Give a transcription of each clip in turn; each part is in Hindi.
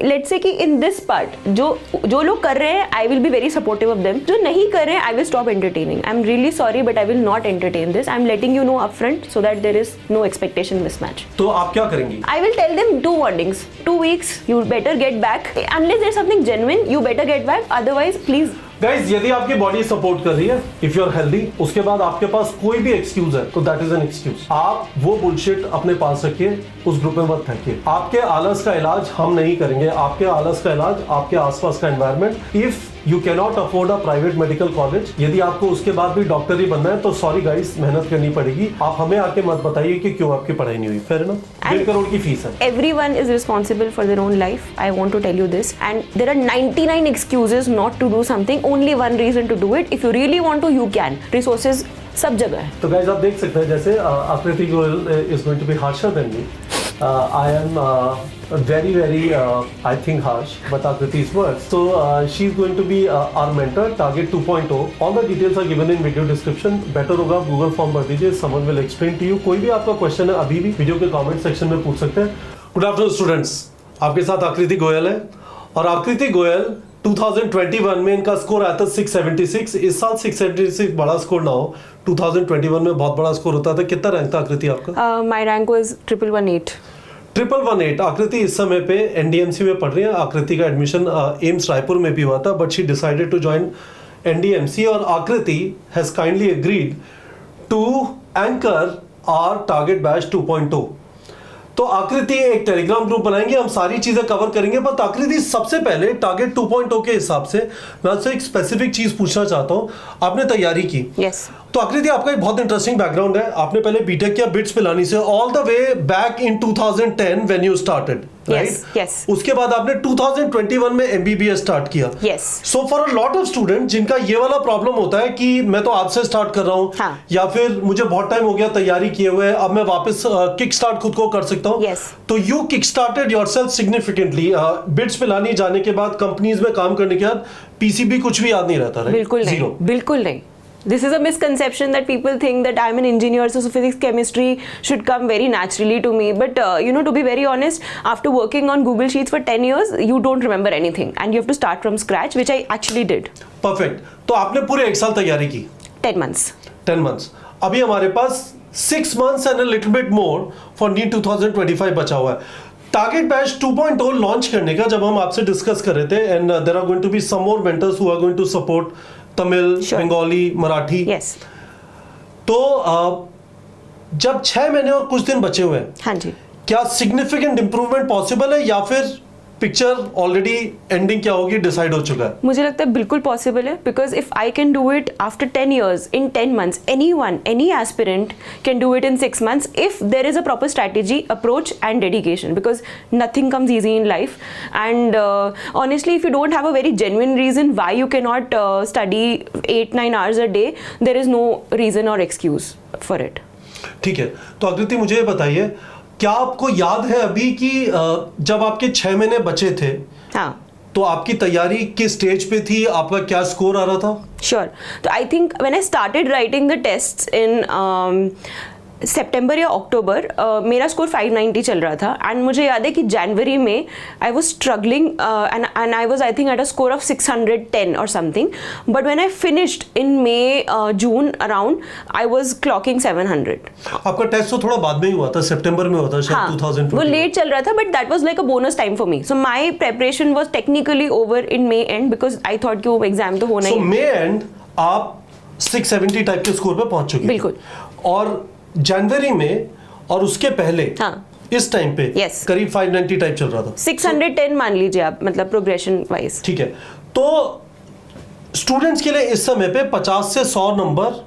लेट्स से कि इन दिस पार्ट जो लोग कर रहे हैं, I will be very supportive of them. जो नहीं कर रहे हैं, I will stop entertaining. I am really sorry but I will not entertain this. I am letting you know upfront so that there is no expectation mismatch. तो आप क्या करेंगी? I will tell them 2 warnings. 2 weeks, you better get back. Unless there's something genuine, you better get back. Otherwise, please. Guys, यदि आपकी बॉडी सपोर्ट कर रही है, इफ यू आर हेल्दी, उसके बाद आपके पास कोई भी एक्सक्यूज है तो दैट इज एन एक्सक्यूज. आप वो बुलशिट अपने पास रखिए, उस ग्रुप में मत फेंकिए. आपके आलस का इलाज हम नहीं करेंगे. आपके आलस का इलाज आपके आसपास का environment. If you can not afford a private medical college, यदि आपको उसके बाद भी डॉक्टर ही बनना है तो सॉरी गाइस, मेहनत करनी पड़ेगी. आप हमें आके मत बताइए कि क्यों आपकी पढ़ाई नहीं हुई. फेयर ना? 1.5 करोड़ की फीस है. Everyone is responsible for their own life. I want to tell you this. And there are 99 excuses not to do something. Only one reason to do it. If you really want to, you can. Resources सब जगह है. तो गाइस, आप देख सकते हैं जैसे आकृति Goyal is going to be harsher than me. I am very I think harsh, but Akriti's words. So she's going to be our mentor, Target 2.0. All the details are given in video description. Better होगा आप Google form भर दीजिए. Someone will explain to you. कोई भी आपका क्वेश्चन है अभी भी वीडियो के कमेंट सेक्शन में पूछ सकते हैं. गुड आफ्टरनून स्टूडेंट्स, आपके साथ आकृति गोयल है. और आकृति गोयल 2021 में इनका स्कोर आया था 676. इस साल 676 बड़ा स्कोर ना हो, 2021 में बहुत बड़ा स्कोर होता था. कितना रैंक था आकृति आपका? My rank was 1118. 1118. आकृति इस समय पे एनडीएमसी में पढ़ रही है. आकृति का एडमिशन एम्स रायपुर में भी हुआ था, but she decided to join NDMC. और Aakriti has kindly agreed to anchor our target batch 2.0. तो आकृति एक टेलीग्राम ग्रुप बनाएंगे, हम सारी चीजें कवर करेंगे. बट आकृति, सबसे पहले टारगेट 2.0 के हिसाब से मैं आपसे एक स्पेसिफिक चीज पूछना चाहता हूँ. आपने तैयारी की. Yes. तो आकृति, आपका एक बहुत इंटरेस्टिंग बैकग्राउंड है. आपने पहले बीटेक किया बिट्स पिलानी से, all the way back in 2010 when you started, right? Yes. उसके बाद आपने 2021 में एमबीबीएस स्टार्ट किया. Yes. So for a lot of student जिनका ये वाला प्रॉब्लम होता है कि मैं तो आज से स्टार्ट कर रहा हूँ, हाँ. या फिर मुझे बहुत टाइम हो गया तैयारी किए हुए, अब मैं वापस किक स्टार्ट खुद को कर सकता हूँ. Yes. तो you kick started yourself significantly. Bits Pilani जाने के बाद, कंपनीज में काम करने के बाद पीसीबी कुछ भी याद नहीं रहता, राइट? बिल्कुल नहीं. Zero. बिल्कुल नहीं. This is a misconception that people think that I'm an engineer, so physics, chemistry should come very naturally to me. But to be very honest, after working on Google Sheets for 10 years, you don't remember anything, and you have to start from scratch, which I actually did. Perfect. तो आपने पूरे 1 साल तैयारी की. 10 months. 10 months. अभी हमारे पास 6 months and a little bit more for NEET 2025 बचा हुआ है. टारगेट बैच 2.0 लॉन्च करने का जब हम आपसे डिस्कस कर रहे थे, and there are going to be some more mentors who are going to support Tamil, Bengali, Marathi. Yes. तो जब 6 महीने और कुछ दिन बचे हुए हैं, हाँ जी. क्या सिग्निफिकेंट इंप्रूवमेंट पॉसिबल है, या फिर पिक्चर ऑलरेडी एंडिंग क्या होगी डिसाइड हो चुका है? मुझे लगता है बिल्कुल पॉसिबल है, because if I can do it after 10 years in 10 months, any aspirant can do it in 6 months if there is a proper strategy, approach and dedication, because nothing comes easy in life. And honestly, if you don't have a very genuine reason why you cannot study 8-9 hours a day, there is no reason or excuse for it. ठीक है. तो आकृति, मुझे ये बताइए, क्या आपको याद है अभी कि जब आपके 6 महीने बचे थे, हाँ, तो आपकी तैयारी किस स्टेज पे थी, आपका क्या स्कोर आ रहा था? Sure. So I think when I started writing the tests in सितंबर या अक्टूबर, मेरा स्कोर 590 चल रहा था. एंड मुझे याद है कि जनवरी में I was struggling and I was, I think, at a score of 610 और something. But when I finished in May June around, I was clocking 700. आपका टेस्ट तो थोड़ा बाद में ही हुआ था, सितंबर में हुआ था शायद. 2020 वो लेट चल रहा था, but that was like a bonus time for me. So my preparation was technically over in May end, because I thought कि वो एग्जाम तो होना ही. सो मई एंड आप 670 टाइप के स्कोर पे पहुंच चुके. बिल्कुल. और जनवरी में और उसके पहले, हाँ, इस टाइम पे करीब 590 टाइप चल रहा था. 610 मान लीजिए आप, मतलब प्रोग्रेशन वाइज. ठीक है. तो स्टूडेंट्स के लिए इस समय पे 50 से 100 नंबर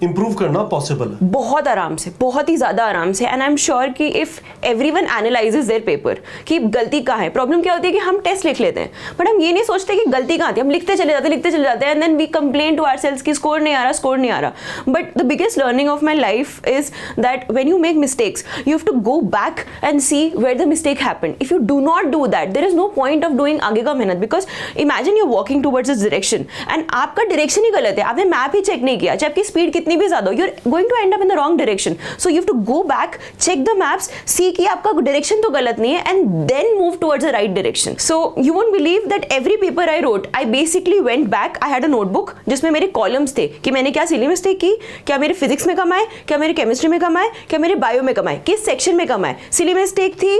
इंप्रूव करना पॉसिबल है. बहुत आराम से, बहुत ही ज्यादा आराम से. एंड आई एम श्योर कि if everyone analyses their paper कि गलती कहाँ है. प्रॉब्लम क्या होती है कि हम टेस्ट लिख लेते हैं, बट हम ये नहीं सोचते कि गलती कहाँ थी. हम लिखते चले जाते हैं and then we complain to ourselves कि स्कोर नहीं आ रहा. But the biggest learning of my life is that when you make mistakes, you have to go back and see where the mistake happened. If you do not do that, there is no point of doing आगे का मेहनत. Because imagine you walking towards this direction and आपका डायरेक्शन ही गलत है. आपने मैप ही चेक नहीं किया, चाहे आपकी स्पीड कितनी कितनी भी ज्यादा, you are going to end up in the wrong direction. So you have to go back, check the maps, see कि आपका डायरेक्शन तो गलत नहीं है, and then move towards the right direction. So you won't believe that every paper I wrote, I basically went back. I had a notebook जिसमें मेरे कॉलम्स थे कि मैंने क्या सिली मिस्टेक की, क्या मेरे फिजिक्स में कम आए, क्या मेरे केमिस्ट्री में कम आए, क्या मेरे बायो में कम आए, किस सेक्शन में कम आए. सिली मिस्टेक थी,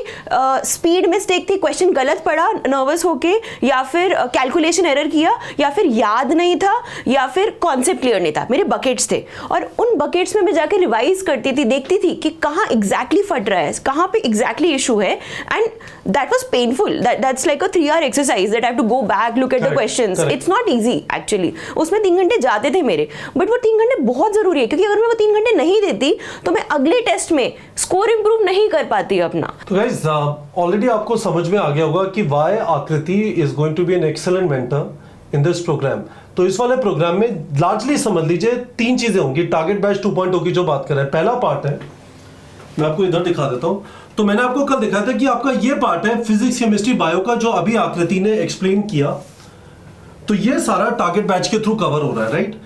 स्पीड मिस्टेक थी, क्वेश्चन गलत पढ़ा नर्वस होके, या फिर कैलकुलेशन एरर किया, या फिर याद नहीं था, या फिर कॉन्सेप्ट क्लियर नहीं था. मेरे बकेट्स थे, और उन बकेट्स में मैं जाकर रिवाइज करती थी, देखती थी कि कहाँ एग्जैक्टली फट रहा है, कहाँ पे एग्जैक्टली इशू है. And that was painful. That's like a 3 hour exercise that I have to go back, look at the questions. It's not easy actually. उसमें 3 घंटे जाते थे मेरे, बट वो 3 घंटे बहुत जरूरी है, क्योंकि अगर मैं वो 3 घंटे नहीं देती तो मैं अगले टेस्ट में स्कोर इंप्रूव नहीं कर पाती अपना. तो गाइस ऑलरेडी आपको समझ में आ गया होगा कि why Aakriti is going to be an excellent mentor in this program. तो इस वाले प्रोग्राम में लार्जली समझ लीजिए 3 चीजें होंगी. टारगेट बैच 2.0 की जो बात कर रहे हैं, पहला पार्ट है, मैं आपको इधर दिखा देता हूं. तो मैंने आपको कल दिखाया था कि आपका ये पार्ट है फिजिक्स, केमिस्ट्री, बायो का, जो अभी आकृति ने एक्सप्लेन किया. तो ये सारा टारगेट बैच के थ्रू कवर हो रहा है, राइट?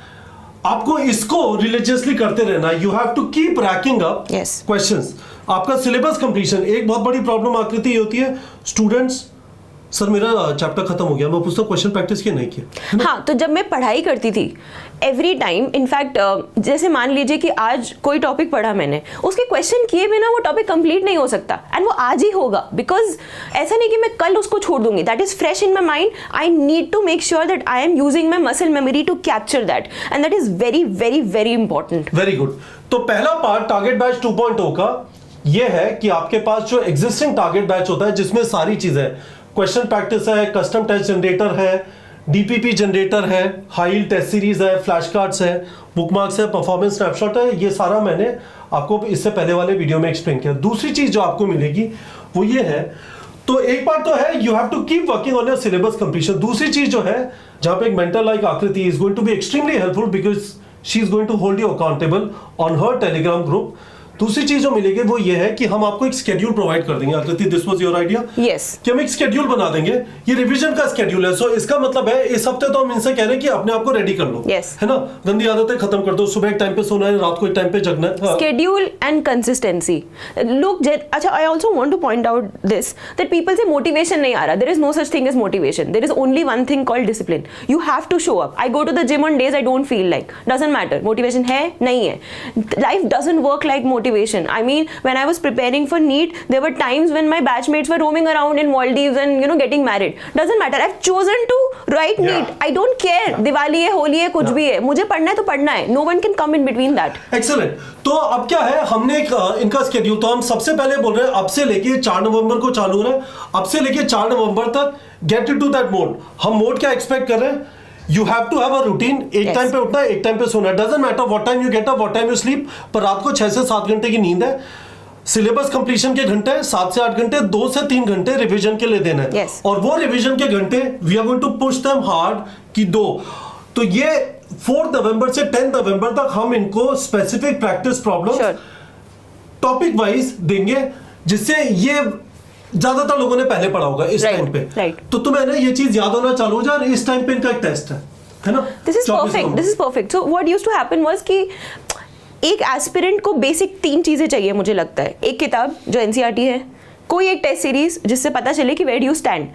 आपको इसको रिलीजियसली करते रहना. You have to keep racking up questions. आपका सिलेबस कंप्लीशन, एक बहुत बड़ी प्रॉब्लम आकृति ये होती है, स्टूडेंट्स, सर मेरा चैप्टर खत्म हो गया, मैं पूछता हूँ क्वेश्चन प्रैक्टिस किया नहीं किया. हाँ, तो जब मैं पढ़ाई करती थी एवरी टाइम, इनफैक्ट जैसे मान लीजिए कि आज कोई टॉपिक पढ़ा मैंने, उसके क्वेश्चन किए बिना वो टॉपिक कंप्लीट नहीं हो सकता, एंड वो आज ही होगा. बिकॉज ऐसा नहीं कि मैं कल उसको छोड़ दूंगी. That is fresh in my mind. I need to make sure that I am using my muscle memory to capture that, and that is very very very important. Very good. तो पहला पार्ट टारगेट बैच 2.0 का ये है कि आपके पास जो एग्जिस्टिंग टारगेट बैच होता है, जिसमें सारी चीजें, क्वेश्चन प्रैक्टिस है, कस्टम टेस्ट जनरेटर है, डीपीपी जनरेटर है, हाई टेस्ट सीरीज है, फ्लैश कार्ड्स है, बुकमार्क्स है, परफॉर्मेंस स्नैपशॉट है, ये सारा मैंने आपको इससे पहले वाले वीडियो में एक्सप्लेन किया. दूसरी चीज जो आपको मिलेगी वो ये है. तो एक बार तो है you have to keep working on your syllabus completion. दूसरी चीज जो है, जहां पे एक mentor like Aakriti is going to be extremely helpful because she is going to hold you accountable on her Telegram group. दूसरी चीज जो मिलेगी वो ये है कि हम आपको एक स्केड्यूल प्रोवाइड कर देंगे. आकृति, this was your idea? Yes. कि हम एक स्केड्यूल बना देंगे. ये रिवीजन का स्केड्यूल है. सो इसका मतलब है इस हफ्ते तो हम इनसे कह रहे हैं कि अपने आप को रेडी कर लो. Yes. है ना? गंदी आदतें खत्म कर दो. सुबह एक टाइम पे सोना है, रात को एक टाइम पे जगना है. Schedule and consistency. Look, अच्छा, I also want to point out this that people say motivation नहीं आ रहा. There is no such thing as motivation. There is only one thing called discipline. You have to show up. I go to the gym on days I don't feel like. Doesn't matter. Motivation है नहीं है. Life doesn't work like motivation. I mean, when I was preparing for NEET, there were times when my batchmates were roaming around in Maldives and getting married. Doesn't matter. I've chosen to write NEET. I don't care. Diwali है, होली है, कुछ भी है, मुझे पढ़ना है तो पढ़ना है. No one can come in between that. Excellent. तो अब क्या है, हमने एक इनका स्केड्यूल, तो हम सबसे पहले बोल रहे हैं अब से लेके 4 नवंबर को चालू हो रहा है. अब से लेके 4 नवंबर तक गेट इनटू दैट मोड. हम मोड क्या एक्सपेक्ट कर रहे हैं? You have to have a routine. एक टाइम पे उठना है, एक टाइम पे सोना है. Doesn't matter what time you get up, what time you sleep. पर रात को 6 से 7 घंटे की नींद है. सिलेबस कंप्लीशन के घंटे 7 से 8 घंटे, 2 से 3 घंटे रिवीजन के लिए देना है. Yes. और वो रिवीजन के घंटे we are going to push them hard कि 2. तो ये 4 नवंबर से 10 नवंबर तक हम इनको specific practice problem topic wise देंगे, जिससे ये ज्यादातर लोगों ने पहले पढ़ा होगा इस टाइम पे. तो तुम्हें ना ये चीज याद होना चालू हो जाए. इस टाइम पे इनका एक टेस्ट है ना? This is perfect. This is perfect. So what used to happen was कि एक एस्पिरेंट को बेसिक 3 चीजें चाहिए मुझे लगता है. एक किताब जो NCERT है, कोई एक टेस्ट सीरीज जिससे पता चले कि where do you stand,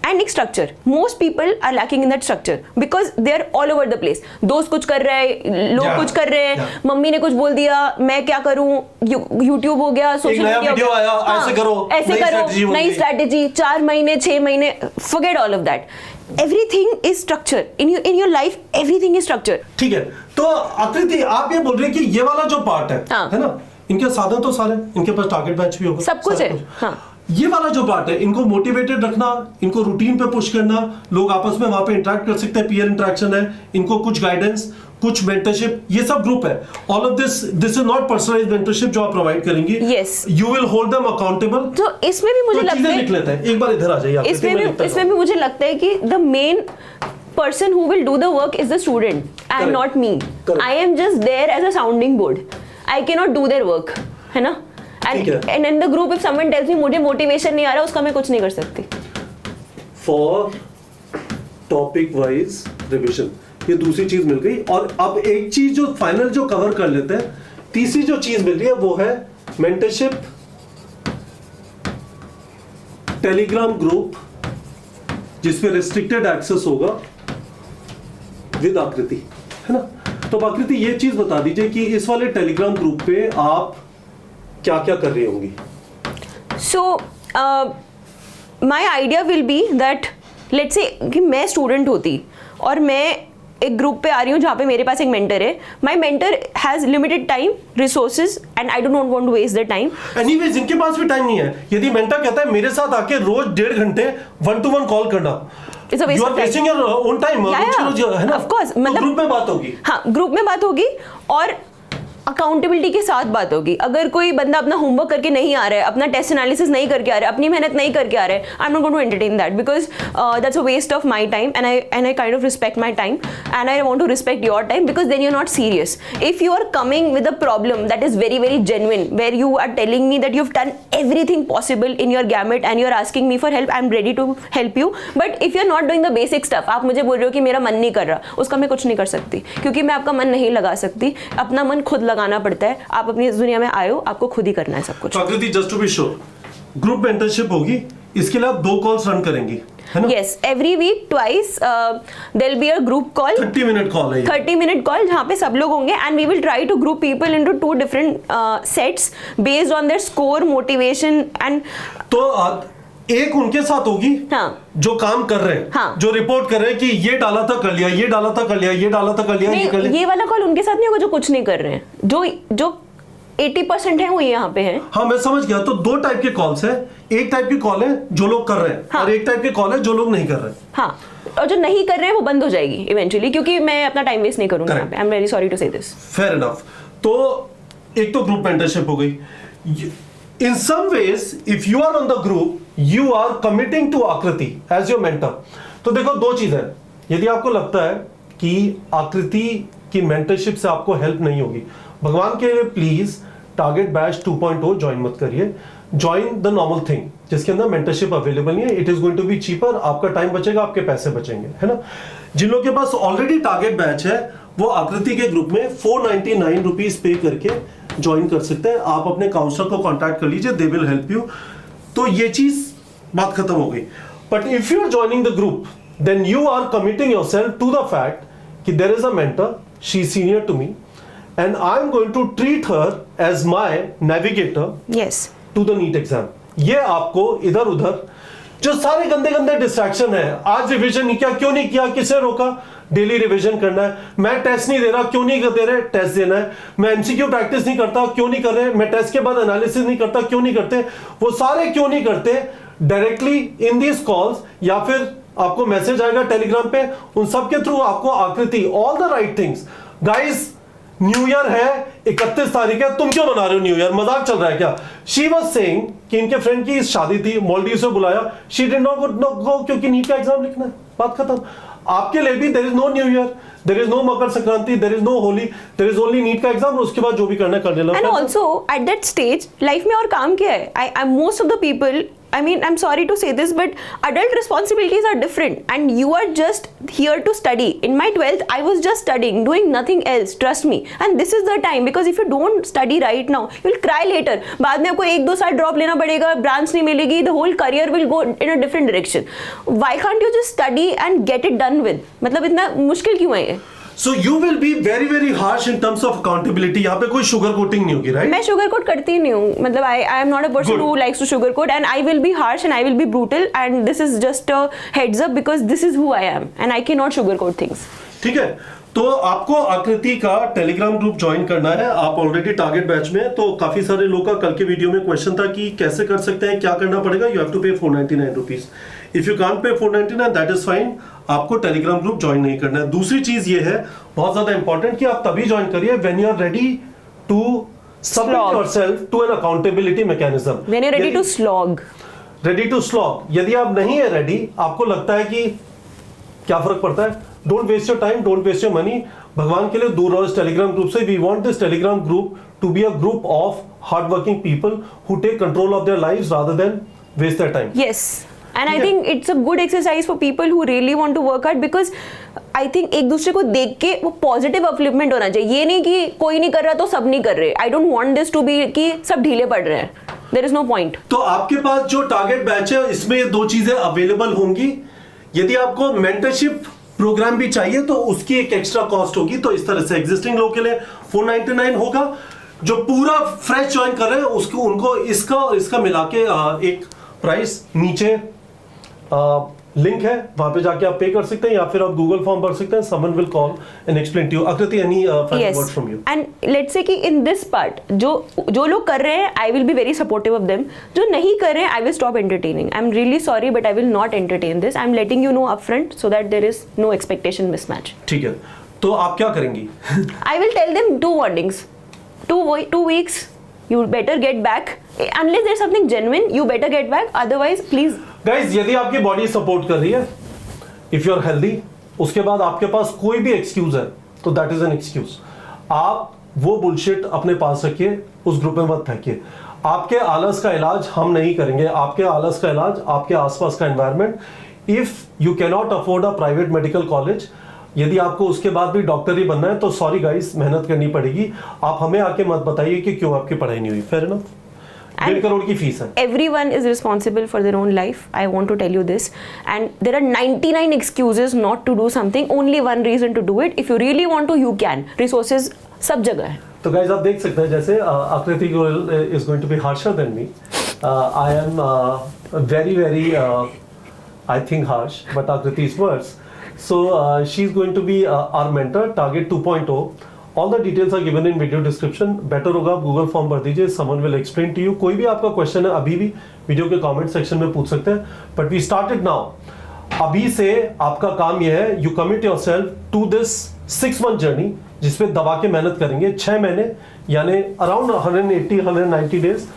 and एक structure. Most people are lacking in that structure because they are all over the place. दोस्त कुछ कर रहे हैं, लोग कुछ कर रहे हैं, मम्मी ने कुछ बोल दिया, मैं क्या करूं, यूट्यूब हो गया, सोशल मीडिया, ऐसे करो, नई स्ट्रैटेजी, 4 महीने 6 महीने, forget all of that. Everything is structure in your life. Everything is structure. ठीक है. तो आकृति, आप ये बोल रहे हैं कि ये वाला जो पार्ट है ना, इनके साधन तो सारे, इनके पास टारगेट बैच भी होगा, सब कुछ है. हाँ. ये वाला जो पार्ट है, इनको मोटिवेटेड रखना, इनको रूटीन पे पुश करना, लोग आपस में वहां पे इंटरेक्ट कर सकते हैं, पीयर इंटरेक्शन है, इनको कुछ गाइडेंस, कुछ मेंटरशिप, ये सब ग्रुप है. All of this is not personalised mentorship जो आप प्रोवाइड करेंगी. Yes. You will hold them accountable. तो इसमें भी मुझे लगता है, लिख लेते हैं एक बार, इधर आ जाइए. इसमें भी मुझे लगता है कि the main person who will do the work is the student and not me. I am just there as a sounding board. I cannot do their work, है ना? And in the group if someone tells me मुझे motivation नहीं आ रहा, उसका मैं कुछ नहीं कर सकती. For topic wise revision, ये दूसरी चीज मिल गई। और अब एक चीज जो फाइनल जो कवर कर लेते हैं, तीसरी जो चीज मिल रही है वो है मेंटरशिप टेलीग्राम ग्रुप, जिसमें रिस्ट्रिक्टेड एक्सेस होगा विद आकृति, है ना। तो आकृति ये चीज बता दीजिए कि इस वाले टेलीग्राम ग्रुप पे आप क्या क्या कर रही होंगी। So my idea will be that let's say कि मैं स्टूडेंट होती और मैं एक ग्रुप पे आ रही हूँ जहाँ पे मेरे पास एक मेंटर है। My mentor has limited time, resources, and I do not want to waste the time. Anyways इनके पास भी टाइम नहीं है। यदि मेंटर कहता है मेरे साथ आके रोज 1.5 घंटे 1-to-1 कॉल करना, It's a waste you are of time. wasting your own time, है ना। Of course, तो मतलब ग्रुप में बात होगी। हाँ, ग्रुप में बात होगी और अकाउंटेबिलिटी के साथ बात होगी। अगर कोई बंदा अपना होमवर्क करके नहीं आ रहा है, अपना टेस्ट एनालिसिस नहीं करके आ रहा है, अपनी मेहनत नहीं करके आ रहा है, I am not going to entertain that because that's a waste of my time and I kind of respect my time and I want to respect your time because then you are not serious. If you are coming with a problem that is very very genuine, where you are telling me that you have done everything possible in your gamut and you are asking me for help, I am ready to help you, but if you are not doing the basic stuff, आप मुझे बोल रहे हो कि मेरा मन नहीं कर रहा, उसका मैं कुछ नहीं कर सकती क्योंकि मैं आपका मन नहीं लगा सकती। अपना मन खुद लगाना पड़ता है। आप अपनी इस दुनिया में आए हो, आपको खुद ही करना है सब कुछ। Aakriti, just to be sure, group mentorship होगी, इसके लिए आप 2 कॉल्स रन करेंगी, है ना। Yes, every week twice there will be a group call, 30-minute call है ये। 30-minute call जहाँ पे सब लोग होंगे and we will try to group people into 2 different sets based on their score, motivation and तो एक उनके साथ होगी, हाँ, जो काम कर रहे हैं, हाँ, जो रिपोर्ट कर रहे हैं कि ये डाला था कर लिया, ये डाला था कर लिया, ये डाला था कर लिया, ये कर लिया। ये वाला कॉल उनके साथ नहीं होगा जो कुछ नहीं कर रहे हैं, जो 80% है वो यहाँ पे है। हाँ, मैं समझ गया। तो 2 टाइप के कॉल्स है। एक टाइप की कॉल है जो लोग कर रहे हैं, हाँ, और एक टाइप की कॉल है जो लोग नहीं कर रहे हैं। हाँ, और जो नहीं कर रहे हैं वो बंद हो जाएगी इवेंचुअली, क्योंकि मैं अपना टाइम वेस्ट नहीं करूंगा यहाँ पे। I am very sorry to say this. Fair enough. तो एक तो ग्रुप मेंटरशिप हो गई। In some ways if you are on the group, you are committing to Akriti as your mentor. तो देखो 2 चीजें, यदि आपको लगता है कि आकृति की मेंटरशिप से आपको हेल्प नहीं होगी, भगवान के लिए प्लीज टारगेट बैच 2.0 ज्वाइन मत करिए। ज्वाइन द नॉर्मल थिंग जिसके अंदर मेंटरशिप अवेलेबल नहीं है। It is going to be cheaper, आपका टाइम बचेगा, आपके पैसे बचेंगे, है ना। जिन लोगों के पास ऑलरेडी टारगेट बैच है वो आकृति के ग्रुप में 499 रुपीज पे करके ज्वाइन कर सकते हैं। आप अपने काउंसलर को कॉन्टैक्ट कर लीजिए, दे विल हेल्प यू। तो ये चीज बात खत्म हो गई। But if you are joining the group, then you are committing yourself to the fact कि there is a mentor, she is senior to me and I am going to treat her as my navigator yes to the NEET exam। ये आपको इधर उधर जो सारे गंदे गंदे डिस्ट्रैक्शन है, आज रिवीजन नहीं किया, क्यों नहीं किया, किसने रोका, डेली रिवीजन करना है, मैं टेस्ट नहीं दे रहा, क्यों नहीं दे रहे, टेस्ट देना है, मैं एमसीक्यू प्रैक्टिस नहीं करता, क्यों नहीं कर रहे, मैं टेस्ट के बाद एनालिसिस नहीं करता, क्यों नहीं करते, वो सारे क्यों नहीं करते, डायरेक्टली इन दीज कॉल्स या फिर आपको मैसेज आएगा टेलीग्राम पे, उन सब के थ्रू आपको आकृति all the right things. Guys, new year है, 31 तारीख है, तुम क्यों बना रहे हो न्यू ईयर, मजाक चल रहा है क्या। शी वाज सेइंग कि इनके फ्रेंड की शादी थी, मालदीव से बुलाया, शी डिड नॉट गो क्योंकि नीट का एग्जाम लिखना है, बात खत्म। आपके लिए भी there is no new year, there is no Makar Sankranti, there is no Holi, there is only NEET का एग्जाम, और उसके बाद जो भी करना है कर लेना। And also at that stage life में और काम क्या है। I most of the people, I mean, I'm sorry to say this, but adult responsibilities are different, and you are just here to study. In my 12th, I was just studying, doing nothing else. Trust me. And this is the time, because if you don't study right now, you will cry later. बाद में आपको 1-2 साल ड्रॉप लेना पड़ेगा, ब्रांच नहीं मिलेगी, the whole career will go in a different direction. Why can't you just study and get it done with? मतलब इतना मुश्किल क्यों है ये? So you will be very very harsh in terms of accountability। यहाँ पे कोई शुगर कोटिंग नहीं होगी, राइट? मैं शुगर कोट करती ही नहीं हूँ, मतलब I am not a person who likes to sugar coat, and I will be harsh and I will be brutal, and this is just a heads up because this is who I am and I cannot sugar coat things। ठीक है, तो आपको आकृति का टेलीग्राम ग्रुप ज्वाइन करना है। आप ऑलरेडी टारगेट बैच में हैं, तो काफी सारे लोगों का कल के वीडियो में क्वेश्चन था कि कैसे कर सकते हैं, क्या करना पड़ेगा। यू हैव टू पे 499 rupees. If you can't pay 499 that is fine, आपको टेलीग्राम ग्रुप ज्वाइन नहीं करना है। दूसरी चीज ये है बहुत ज्यादा इंपॉर्टेंट कि आप तभी ज्वाइन करिए when you are ready to submit yourself to an accountability mechanism, when you ready to slog. Ready to slog. यदि आप नहीं है रेडी, आपको लगता है कि क्या फर्क पड़ता है, don't waste your time, don't waste your money, भगवान के लिए दूर रहो इस टेलीग्राम ग्रुप से। We want this Telegram group to be a group of hard working people who take control of their lives rather than waste their time. Yes, and I think it's a good exercise for people who really want to work hard, because I think एक दूसरे को देख के वो पॉजिटिव अपलिफ्टमेंट होना चाहिए। ये नहीं कि कोई नहीं कर रहा तो सब नहीं कर रहे। I don't want this to be कि सब ढीले पड़ रहे हैं, देयर इज नो पॉइंट। तो आपके पास जो टारगेट बैच है इसमें ये दो चीजें अवेलेबल होंगी। यदि आपको मेंटरशिप प्रोग्राम भी चाहिए तो उसकी एक एक्स्ट्रा कॉस्ट होगी। तो इस तरह से एग्जिस्टिंग लोग के लिए 499 होगा, जो पूरा फ्रेश ज्वाइन कर रहे हैं उसको उनको इसका और इसका मिला के एक प्राइस नीचे लिंक है, वहां पे जाके आप पे कर सकते हैं या फिर आप गूगल फॉर्म भर सकते हैं। Someone will call and explain to you. Akriti, any final words from you? And let's say कि इन दिस पार्ट जो लोग कर रहे हैं, I will be very supportive of them. जो नहीं कर रहे हैं, I will stop entertaining. I am really sorry but I will not entertain this. I am letting you know upfront so that there is no expectation mismatch. ठीक है, तो आप क्या करेंगी? I will tell them two wordings. Two weeks. You better get back. Unless there's something genuine, you better get back. Otherwise, please. Guys, यदि आपकी बॉडी सपोर्ट कर रही है, इफ यू आर हेल्दी, उसके बाद आपके पास कोई भी एक्सक्यूज है तो दैट इज एन एक्सक्यूज। आप वो बुलशिट अपने पास रखिए, उस ग्रुप में मत फेंकिए। आपके आलस का इलाज हम नहीं करेंगे। आपके आलस का इलाज आपके आसपास का environment. If you can not afford a private medical college, यदि आपको उसके बाद भी डॉक्टर ही बनना है तो सॉरी गाइस, मेहनत करनी पड़ेगी। आप हमें आके मत बताइए कि क्यों आपकी पढ़ाई नहीं हुई। Fair enough. 1.5 करोड़ की फीस है। Everyone is responsible for their own life. I want to tell you this. And there are 99 excuses not to do something. Only one reason to do it. If you really want to, you can. Resources सब जगह है। तो गाइज, आप देख सकते हैं जैसे आकृति Goyal is going to be harsher than me. I am very I think harsh, but आकृति's words. So she's going to be our mentor, Target 2.0. All the details are given in video description. Better होगा आप गूगल फॉर्म भर दीजिए, someone will explain to you. कोई भी आपका क्वेश्चन है अभी भी वीडियो के कमेंट सेक्शन में पूछ सकते हैं। But we started now. अभी से आपका काम यह है, you commit yourself to this 6 month journey, जिसपे दबा के मेहनत करेंगे 6 महीने, यानी अराउंड 180-190 डेज।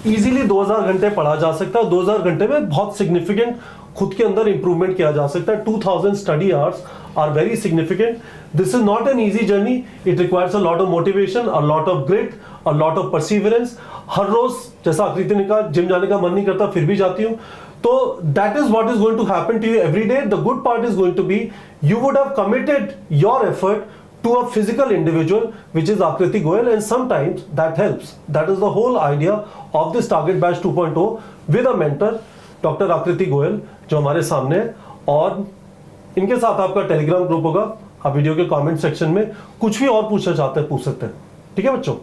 इजीली 2000 घंटे पढ़ा जा सकता है। 2000 घंटे में बहुत सिग्निफिकेंट खुद के अंदर इंप्रूवमेंट किया जा सकता है। 2000 study hours are very significant. This is not an easy journey. It requires a lot of motivation, a lot of grit, a lot of perseverance. हर रोज, जैसा आकृति ने कहा, जिम जाने का मन नहीं करता फिर भी जाती हूँ। तो that is what is going to happen to you every day. The good part is going to be you would have committed your effort to a physical individual, which is Akriti Goyal, and sometimes that helps. That is the whole idea of this Target Batch 2.0 with a mentor, Dr. Akriti Goyal, जो हमारे सामने है। और इनके साथ आपका टेलीग्राम ग्रुप होगा। आप वीडियो के कमेंट सेक्शन में कुछ भी और पूछना चाहते हैं पूछ सकते हैं। ठीक है बच्चों?